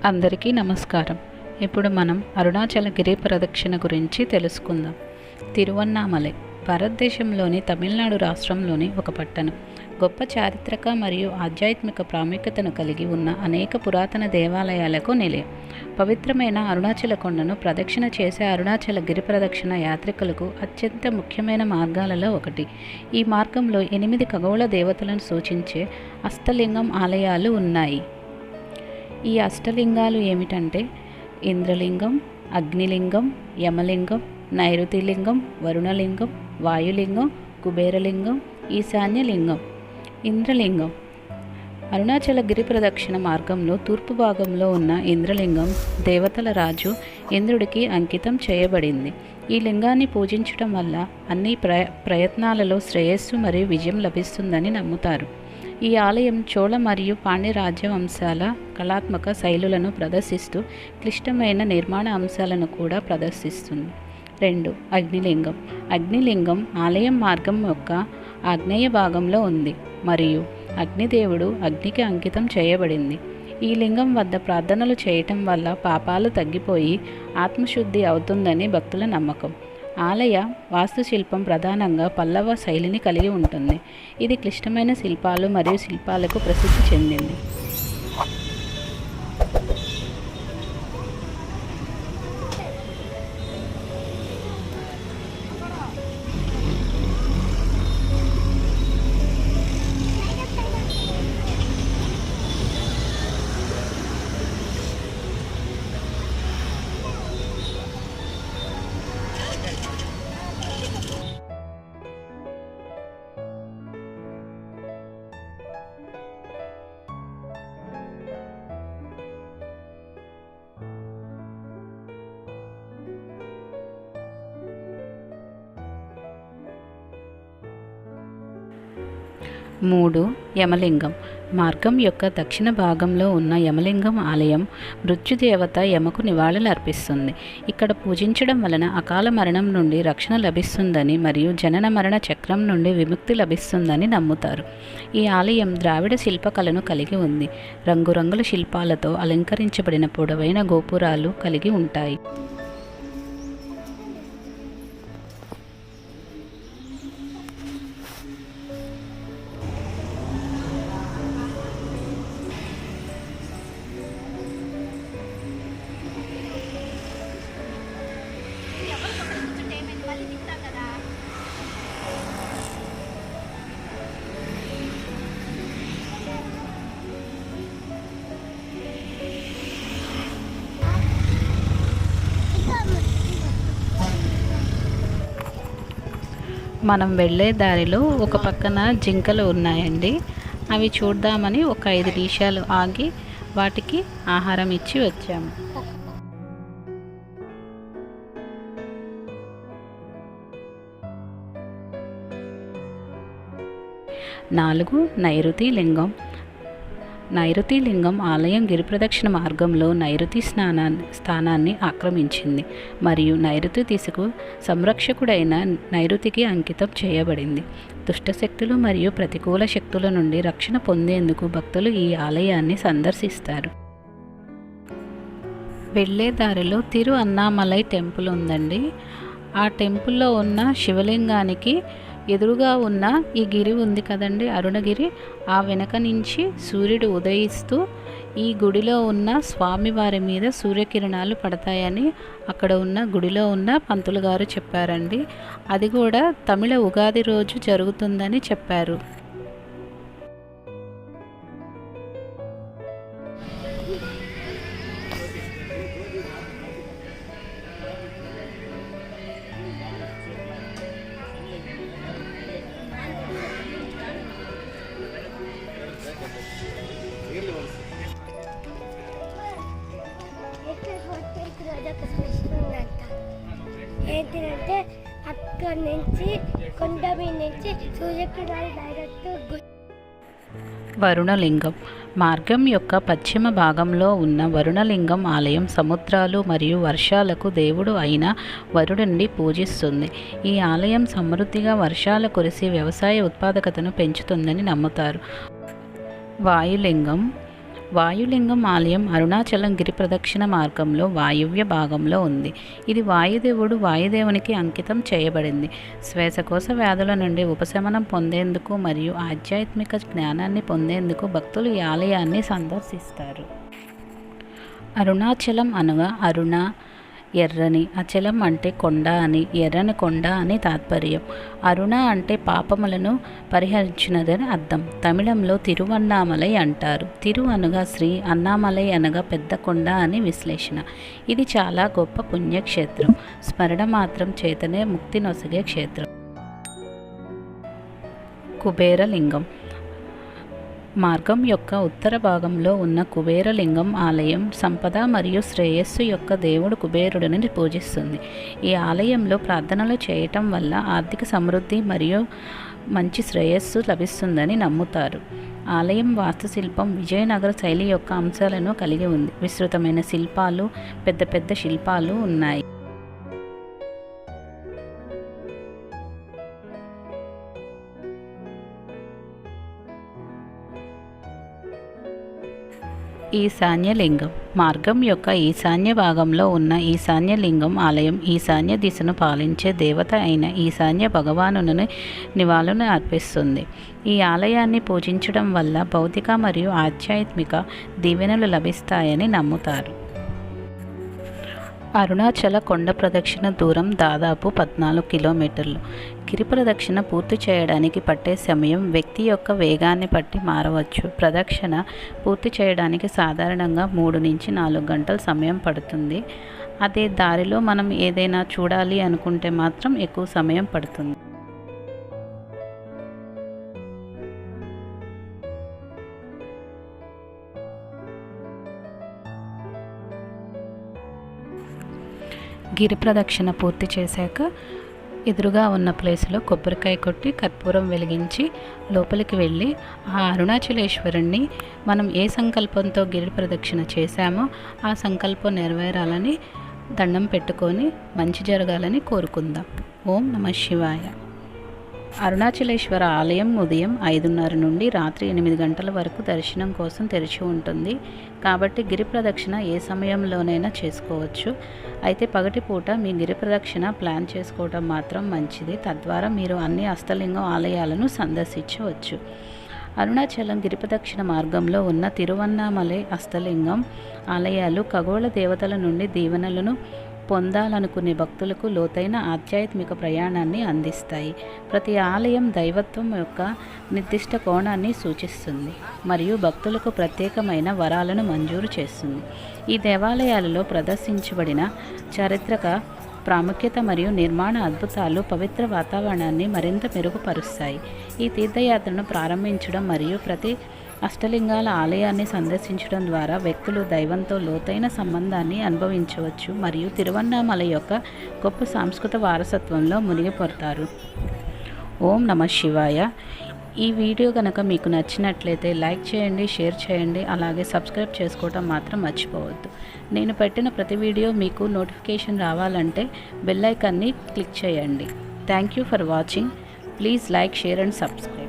అందరికీ నమస్కారం. ఇప్పుడు మనం అరుణాచల గిరి ప్రదక్షిణ గురించి తెలుసుకుందాం. తిరువన్నామలై భారతదేశంలోని తమిళనాడు రాష్ట్రంలోని ఒక పట్టణం. గొప్ప చారిత్రక మరియు ఆధ్యాత్మిక ప్రాముఖ్యతను కలిగి ఉన్న అనేక పురాతన దేవాలయాలకు నిలయం. పవిత్రమైన అరుణాచల కొండను ప్రదక్షిణ చేసే అరుణాచల గిరి ప్రదక్షిణ యాత్రికులకు అత్యంత ముఖ్యమైన మార్గాలలో ఒకటి. ఈ మార్గంలో 8 ఖగోళ దేవతలను సూచించే అష్టలింగం ఆలయాలు ఉన్నాయి. ఈ అష్టలింగాలు ఏమిటంటే ఇంద్రలింగం, అగ్నిలింగం, యమలింగం, నైరుతిలింగం, వరుణలింగం, వాయులింగం, కుబేరలింగం, ఈశాన్యలింగం. ఇంద్రలింగం అరుణాచల గిరి ప్రదక్షిణ మార్గంలో తూర్పు భాగంలో ఉన్న ఇంద్రలింగం దేవతల రాజు ఇంద్రుడికి అంకితం చేయబడింది. ఈ లింగాన్ని పూజించడం వల్ల అన్ని ప్రయత్నాలలో శ్రేయస్సు మరియు విజయం లభిస్తుందని నమ్ముతారు. ఈ ఆలయం చోళ మరియు పాండ్య రాజవంశాల కళాత్మక శైలులను ప్రదర్శిస్తూ క్లిష్టమైన నిర్మాణ అంశాలను కూడా ప్రదర్శిస్తుంది. 2. అగ్నిలింగం. అగ్నిలింగం ఆలయం మార్గం యొక్క ఆగ్నేయ భాగంలో ఉంది మరియు అగ్నిదేవుడు అగ్నికి అంకితం చేయబడింది. ఈ లింగం వద్ద ప్రార్థనలు చేయటం వల్ల పాపాలు తగ్గిపోయి ఆత్మశుద్ధి అవుతుందని భక్తుల నమ్మకం. ఆలయ వాస్తుశిల్పం ప్రధానంగా పల్లవ శైలిని కలిగి ఉంటుంది. ఇది క్లిష్టమైన శిల్పాలు మరియు శిల్పాలకు ప్రసిద్ధి చెందింది. మూడు. యమలింగం. మార్గం యొక్క దక్షిణ భాగంలో ఉన్న యమలింగం ఆలయం మృత్యుదేవత యమకు నివాళులు అర్పిస్తుంది. ఇక్కడ పూజించడం వలన అకాల మరణం నుండి రక్షణ లభిస్తుందని మరియు జనన మరణ చక్రం నుండి విముక్తి లభిస్తుందని నమ్ముతారు. ఈ ఆలయం ద్రావిడ శిల్పకళను కలిగి ఉంది. రంగురంగుల శిల్పాలతో అలంకరించబడిన పొడవైన గోపురాలు కలిగి ఉంటాయి. మనం వెళ్ళే దారిలో ఒక పక్కన జింకలు ఉన్నాయండి. అవి చూద్దామని ఒక 5 నిమిషాలు ఆగి వాటికి ఆహారం ఇచ్చి వచ్చాము. 4. నైరుతి లింగం. నైరుతి లింగం ఆలయం గిరి ప్రదక్షిణ మార్గంలో నైరుతి స్థానాన్ని ఆక్రమించింది మరియు నైరుతి దిశకు సంరక్షకుడైన నైరుతికి అంకితం చేయబడింది. దుష్టశక్తులు మరియు ప్రతికూల శక్తుల నుండి రక్షణ పొందేందుకు భక్తులు ఈ ఆలయాన్ని సందర్శిస్తారు. వెళ్ళే దారిలో తిరు అన్నామలై టెంపుల్ ఉందండి. ఆ టెంపుల్లో ఉన్న శివలింగానికి ఎదురుగా ఉన్న ఈ గిరి ఉంది కదండి, అరుణగిరి. ఆ వెనక నుంచి సూర్యుడు ఉదయిస్తూ ఈ గుడిలో ఉన్న స్వామివారి మీద సూర్యకిరణాలు పడతాయని అక్కడ ఉన్న గుడిలో ఉన్న పంతులు గారు చెప్పారండి. అది కూడా తమిళ ఉగాది రోజు జరుగుతుందని చెప్పారు. ఏంటంటే అక్కడి నుంచి కొండ మీద నుంచి సూర్యకిరణాలు డైరెక్ట్. వరుణలింగం. మార్గం యొక్క పశ్చిమ భాగంలో ఉన్న వరుణలింగం ఆలయం సముద్రాలు మరియు వర్షాలకు దేవుడు అయిన వరుణుడిని పూజిస్తుంది. ఈ ఆలయం సమృద్ధిగా వర్షాలు కురిసి వ్యవసాయ ఉత్పాదకతను పెంచుతుందని నమ్ముతారు. వాయులింగం. వాయులింగం ఆలయం అరుణాచలం గిరి ప్రదక్షిణ మార్గంలో వాయువ్య భాగంలో ఉంది. ఇది వాయుదేవుడు వాయుదేవునికి అంకితం చేయబడింది. శ్వాసకోశ వ్యాధుల నుండి ఉపశమనం పొందేందుకు మరియు ఆధ్యాత్మిక జ్ఞానాన్ని పొందేందుకు భక్తులు ఈ ఆలయాన్ని సందర్శిస్తారు. అరుణాచలం అనగా అరుణ ఎర్రని, అచలం అంటే కొండ అని, ఎర్రని కొండ అని తాత్పర్యం. అరుణ అంటే పాపములను పరిహరించినదని అర్థం. తమిళంలో తిరువన్నామలై అంటారు. తిరు అనగా శ్రీ, అన్నామలై అనగా పెద్ద కొండ అని విశ్లేషణ. ఇది చాలా గొప్ప పుణ్యక్షేత్రం. స్మరణ మాత్రం చేతనే ముక్తి నొసగే క్షేత్రం. కుబేరలింగం మార్గం యొక్క ఉత్తర భాగంలో ఉన్న కుబేరలింగం ఆలయం సంపద మరియు శ్రేయస్సు యొక్క దేవుడు కుబేరుడిని పూజిస్తుంది. ఈ ఆలయంలో ప్రార్థనలు చేయటం వల్ల ఆర్థిక సమృద్ధి మరియు మంచి శ్రేయస్సు లభిస్తుందని నమ్ముతారు. ఆలయం వాస్తుశిల్పం విజయనగర శైలి యొక్క అంశాలను కలిగి ఉంది. విస్తృతమైన శిల్పాలు, పెద్ద పెద్ద శిల్పాలు ఉన్నాయి. ఈశాన్యలింగం మార్గం యొక్క ఈశాన్య భాగంలో ఉన్న ఈశాన్యలింగం ఆలయం ఈశాన్య దిశను పాలించే దేవత అయిన ఈశాన్య భగవానుని నివాళులను అర్పిస్తుంది. ఈ ఆలయాన్ని పూజించడం వల్ల భౌతిక మరియు ఆధ్యాత్మిక దీవెనలు లభిస్తాయని నమ్ముతారు. అరుణాచల కొండ ప్రదక్షిణ దూరం దాదాపు 14 కిలోమీటర్లు. గిరి ప్రదక్షిణ పూర్తి చేయడానికి పట్టే సమయం వ్యక్తి యొక్క వేగాన్ని బట్టి మారవచ్చు. ప్రదక్షిణ పూర్తి చేయడానికి సాధారణంగా 3 నుంచి 4 గంటల సమయం పడుతుంది. అదే దారిలో మనం ఏదైనా చూడాలి అనుకుంటే మాత్రం ఎక్కువ సమయం పడుతుంది. గిరి ప్రదక్షిణ పూర్తి చేశాక ఎదురుగా ఉన్న ప్లేస్లో కొబ్బరికాయ కొట్టి కర్పూరం వెలిగించి లోపలికి వెళ్ళి ఆ అరుణాచలేశ్వరుణ్ణి మనం ఏ సంకల్పంతో గిరి ప్రదక్షిణ చేశామో ఆ సంకల్పం నెరవేరాలని దండం పెట్టుకొని మంచి జరగాలని కోరుకుందాం. ఓం నమః శివాయ. అరుణాచలేశ్వర ఆలయం ఉదయం 5:30 నుండి రాత్రి 8 గంటల వరకు దర్శనం కోసం తెరిచి ఉంటుంది. కాబట్టి గిరి ప్రదక్షిణ ఏ సమయంలోనైనా చేసుకోవచ్చు. అయితే పగటిపూట మీ గిరి ప్రదక్షిణ ప్లాన్ చేసుకోవడం మాత్రం మంచిది. తద్వారా మీరు అన్ని అష్టలింగం ఆలయాలను సందర్శించవచ్చు. అరుణాచలం గిరి ప్రదక్షిణ మార్గంలో ఉన్న తిరువన్నామలై అష్టలింగం ఆలయాలు ఖగోళ దేవతల నుండి దీవెనలను పొందాలనుకునే భక్తులకు లోతైన ఆధ్యాత్మిక ప్రయాణాన్ని అందిస్తాయి. ప్రతి ఆలయం దైవత్వం యొక్క నిర్దిష్ట కోణాన్ని సూచిస్తుంది మరియు భక్తులకు ప్రత్యేకమైన వరాలను మంజూరు చేస్తుంది. ఈ దేవాలయాలలో ప్రదర్శించబడిన చారిత్రక ప్రాముఖ్యత మరియు నిర్మాణ అద్భుతాలు పవిత్ర వాతావరణాన్ని మరింత మెరుగుపరుస్తాయి. ఈ తీర్థయాత్రను ప్రారంభించడం మరియు ప్రతి అష్టలింగాల ఆలయాన్ని సందర్శించడం ద్వారా వ్యక్తులు దైవంతో లోతైన సంబంధాన్ని అనుభవించవచ్చు మరియు తిరువన్నామలై యొక్క గొప్ప సాంస్కృతిక వారసత్వంలో మునిగిపోతారు. ఓం నమః శివాయ. ఈ వీడియో కనుక మీకు నచ్చినట్లయితే లైక్ చేయండి, షేర్ చేయండి, అలాగే సబ్స్క్రైబ్ చేసుకోవడం మాత్రం మర్చిపోవద్దు. నేను పెట్టిన ప్రతి వీడియో మీకు నోటిఫికేషన్ రావాలంటే బెల్ ఐకాన్ని క్లిక్ చేయండి. Thank you for watching. Please like, share and subscribe.